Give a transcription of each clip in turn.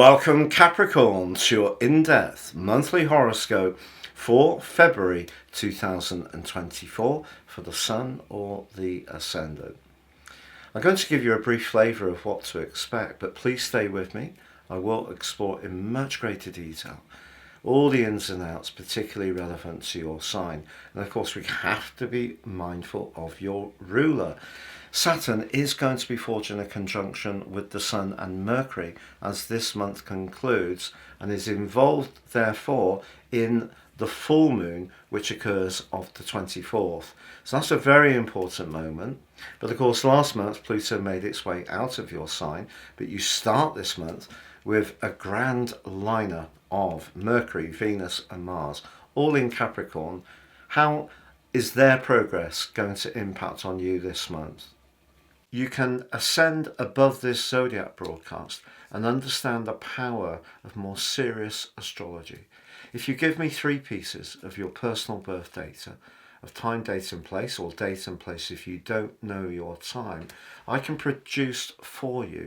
Welcome Capricorn to your in-depth monthly horoscope for February 2024 for the Sun or the Ascendant. I'm going to give you a brief flavour of what to expect, but please stay with me. I will explore in much greater detail all the ins and outs, particularly relevant to your sign. And of course, we have to be mindful of your ruler. Saturn is going to be forging a conjunction with the Sun and Mercury as this month concludes, and is involved therefore in the full moon, which occurs on the 24th. So that's a very important moment. But of course, last month Pluto made its way out of your sign, but you start this month with a grand lineup of Mercury, Venus and Mars, all in Capricorn. How is their progress going to impact on you this month? You can ascend above this zodiac broadcast and understand the power of more serious astrology. If you give me 3 pieces of your personal birth data, of time, date and place, or date and place if you don't know your time, I can produce for you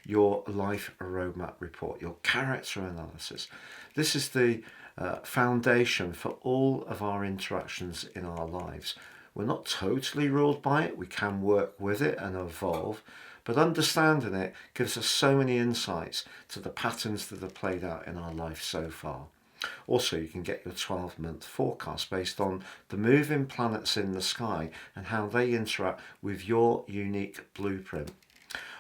your life roadmap report, your character analysis. This is the foundation for all of our interactions in our lives. We're not totally ruled by it. We can work with it and evolve, but understanding it gives us so many insights to the patterns that have played out in our life so far. Also, you can get your 12-month forecast based on the moving planets in the sky and how they interact with your unique blueprint.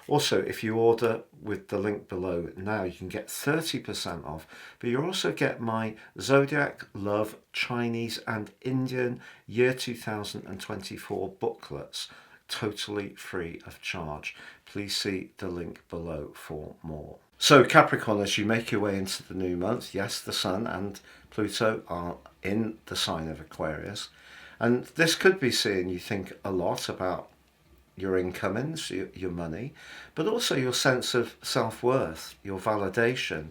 Also, if you order with the link below now, you can get 30% off, but you also get my Zodiac, Love, Chinese and Indian Year 2024 booklets, totally free of charge. Please see the link below for more. So Capricorn, as you make your way into the new month, yes, the Sun and Pluto are in the sign of Aquarius, and this could be seeing you think a lot about your incomings, your money, but also your sense of self-worth, your validation.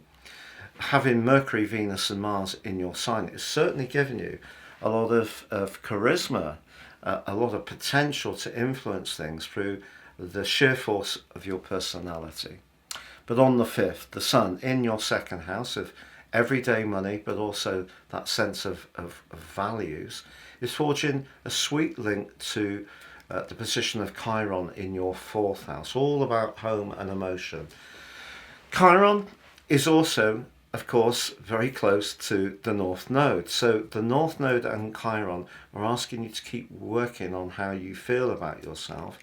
Having Mercury, Venus and Mars in your sign is certainly giving you a lot of charisma, a lot of potential to influence things through the sheer force of your personality. But on the 5th, the Sun in your second house of everyday money, but also that sense of values, is forging a sweet link to the position of Chiron in your 4th house, all about home and emotion. Chiron is also, of course, very close to the North Node. So the North Node and Chiron are asking you to keep working on how you feel about yourself.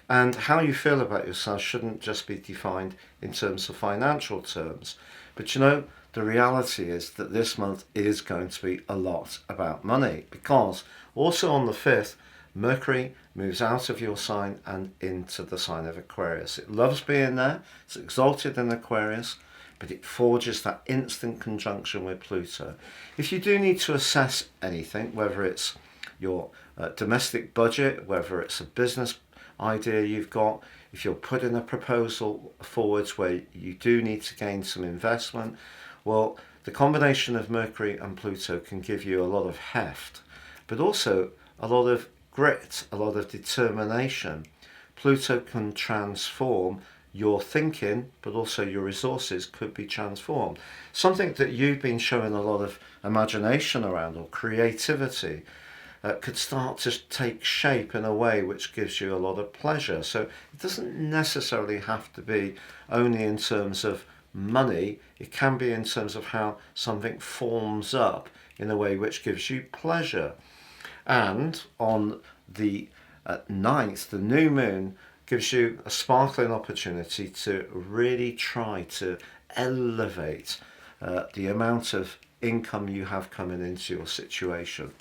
And how you feel about yourself shouldn't just be defined in terms of financial terms. But you know, the reality is that this month is going to be a lot about money, because also on the 5th, Mercury moves out of your sign and into the sign of Aquarius. It loves being there. It's exalted in Aquarius, but it forges that instant conjunction with Pluto. If you do need to assess anything, whether it's your domestic budget, whether it's a business idea you've got, if you're putting a proposal forwards where you do need to gain some investment, well, the combination of Mercury and Pluto can give you a lot of heft, but also a lot of grit, a lot of determination. Pluto can transform your thinking, but also your resources could be transformed. Something that you've been showing a lot of imagination around, or creativity, could start to take shape in a way which gives you a lot of pleasure. So it doesn't necessarily have to be only in terms of money. It can be in terms of how something forms up in a way which gives you pleasure. And on the 9th, the new moon gives you a sparkling opportunity to really try to elevate the amount of income you have coming into your situation.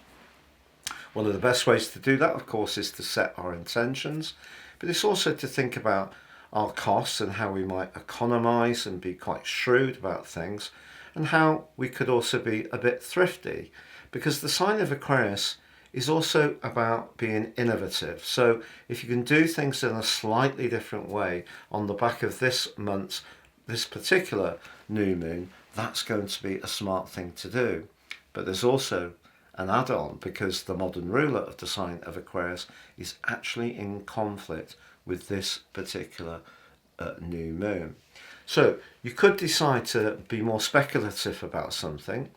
One of the best ways to do that, of course, is to set our intentions, but it's also to think about our costs and how we might economize and be quite shrewd about things, and how we could also be a bit thrifty, because the sign of Aquarius is also about being innovative. So if you can do things in a slightly different way on the back of this month's, this particular new moon, that's going to be a smart thing to do. But there's also an add-on, because the modern ruler of the sign of Aquarius is actually in conflict with this particular new moon. So you could decide to be more speculative about something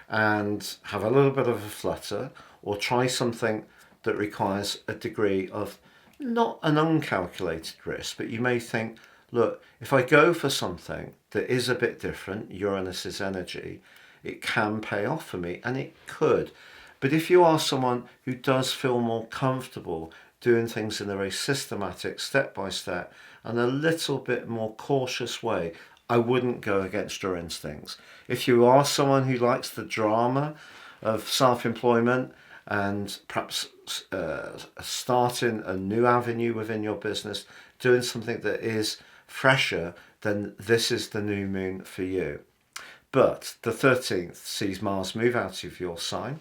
and have a little bit of a flutter, or try something that requires a degree of not an uncalculated risk, but you may think, look, if I go for something that is a bit different, Uranus's energy, it can pay off for me, and it could. But if you are someone who does feel more comfortable doing things in a very systematic, step by step, and a little bit more cautious way, I wouldn't go against your instincts. If you are someone who likes the drama of self-employment and perhaps starting a new avenue within your business, doing something that is fresher, then this is the new moon for you. But the 13th sees Mars move out of your sign.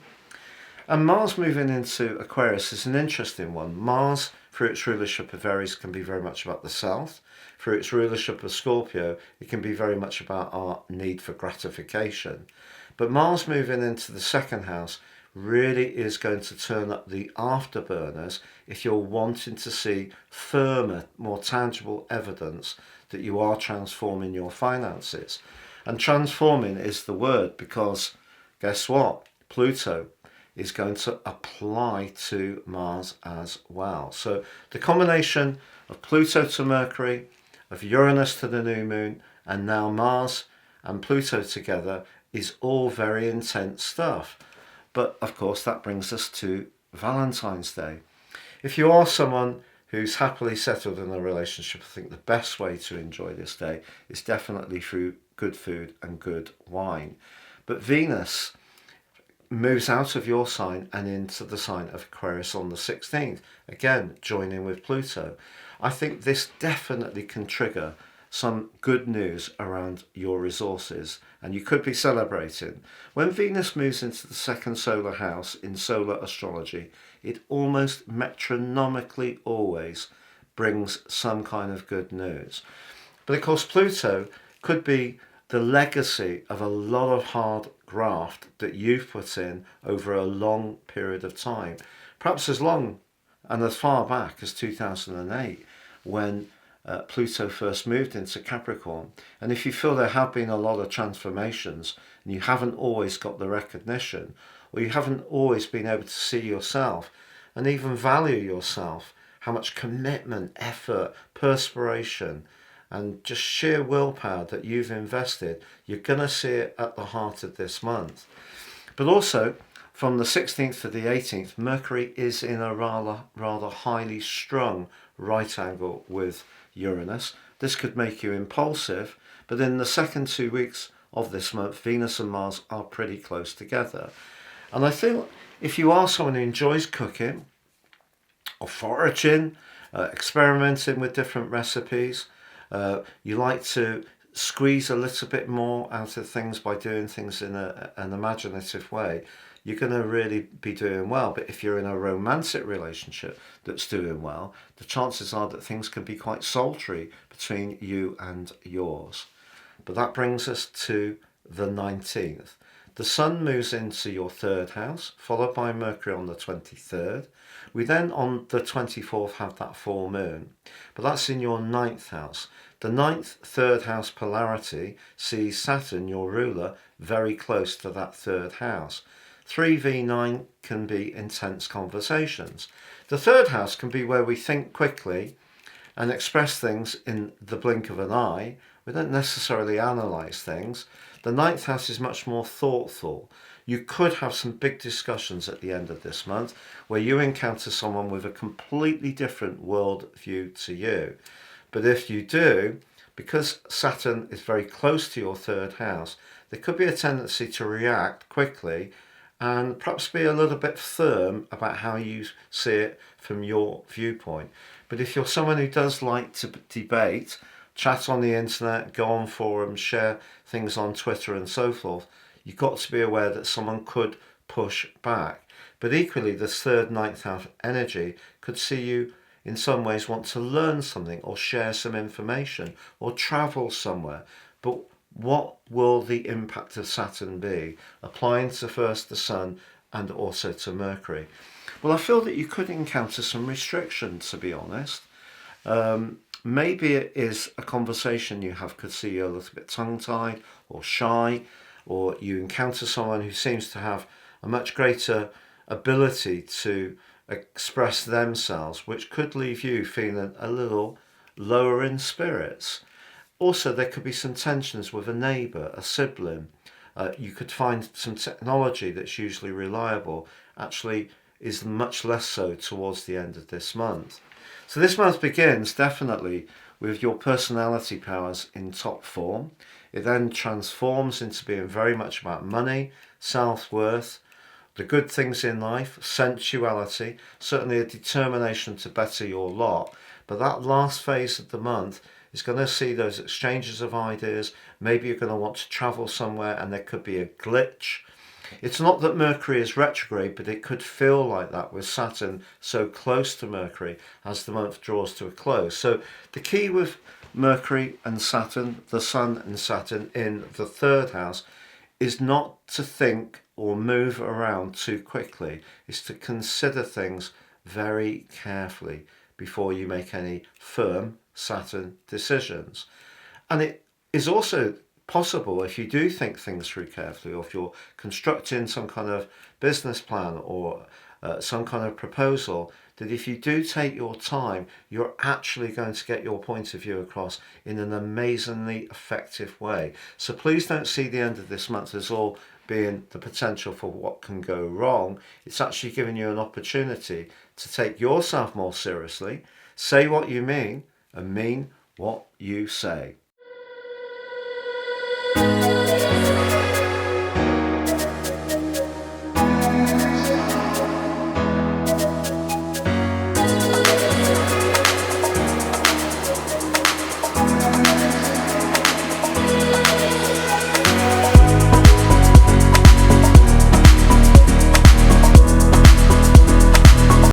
And Mars moving into Aquarius is an interesting one. Mars, through its rulership of Aries, can be very much about the south. Through its rulership of Scorpio, it can be very much about our need for gratification. But Mars moving into the second house really is going to turn up the afterburners if you're wanting to see firmer, more tangible evidence that you are transforming your finances. And transforming is the word, because guess what? Pluto is going to apply to Mars as well. So the combination of Pluto to Mercury, of Uranus to the new moon, and now Mars and Pluto together is all very intense stuff. But of course that brings us to Valentine's Day. If you are someone who's happily settled in a relationship, I think the best way to enjoy this day is definitely through good food and good wine. But Venus moves out of your sign and into the sign of Aquarius on the 16th, again joining with Pluto. I think this definitely can trigger some good news around your resources, and you could be celebrating. When Venus moves into the second solar house in solar astrology, it almost metronomically always brings some kind of good news. But of course Pluto could be the legacy of a lot of hard graft that you've put in over a long period of time, perhaps as long and as far back as 2008, when Pluto first moved into Capricorn. And if you feel there have been a lot of transformations and you haven't always got the recognition, or you haven't always been able to see yourself and even value yourself, how much commitment, effort, perspiration, and just sheer willpower that you've invested, you're going to see it at the heart of this month. But also, from the 16th to the 18th, Mercury is in a rather highly strung right angle with Uranus. This could make you impulsive, but in the second 2 weeks of this month, Venus and Mars are pretty close together. And I feel if you are someone who enjoys cooking or foraging, experimenting with different recipes, you like to squeeze a little bit more out of things by doing things in an imaginative way, you're going to really be doing well. But if you're in a romantic relationship that's doing well, the chances are that things can be quite sultry between you and yours. But that brings us to the 19th. The Sun moves into your third house, followed by Mercury on the 23rd. We then on the 24th have that full moon, but that's in your ninth house. The ninth third house polarity sees Saturn, your ruler, very close to that third house. 3v9 can be intense conversations. The third house can be where we think quickly and express things in the blink of an eye. We don't necessarily analyse things. The ninth house is much more thoughtful. You could have some big discussions at the end of this month where you encounter someone with a completely different world view to you. But if you do, because Saturn is very close to your third house, there could be a tendency to react quickly and perhaps be a little bit firm about how you see it from your viewpoint. But if you're someone who does like to debate, chat on the internet, go on forums, share things on Twitter and so forth, you've got to be aware that someone could push back. But equally, this third ninth house energy could see you in some ways want to learn something or share some information or travel somewhere. But what will the impact of Saturn be, applying to first the Sun and also to Mercury? Well, I feel that you could encounter some restrictions, to be honest. maybe it is a conversation you have could see you're a little bit tongue-tied or shy, or you encounter someone who seems to have a much greater ability to express themselves, which could leave you feeling a little lower in spirits. Also, there could be some tensions with a neighbour, a sibling. You could find some technology that's usually reliable actually is much less so towards the end of this month. So this month begins definitely with your personality powers in top form. It then transforms into being very much about money, self-worth, the good things in life, sensuality, certainly a determination to better your lot. But that last phase of the month is going to see those exchanges of ideas. Maybe you're going to want to travel somewhere and there could be a glitch. It's not that Mercury is retrograde, but it could feel like that with Saturn so close to Mercury as the month draws to a close. So the key with Mercury and Saturn, the Sun and Saturn in the third house, is not to think or move around too quickly. It's to consider things very carefully before you make any firm Saturn decisions. And it is also possible, if you do think things through carefully, or if you're constructing some kind of business plan or some kind of proposal, that if you do take your time, you're actually going to get your point of view across in an amazingly effective way. So please don't see the end of this month as all being the potential for what can go wrong. It's actually giving you an opportunity to take yourself more seriously, say what you mean, and mean what you say.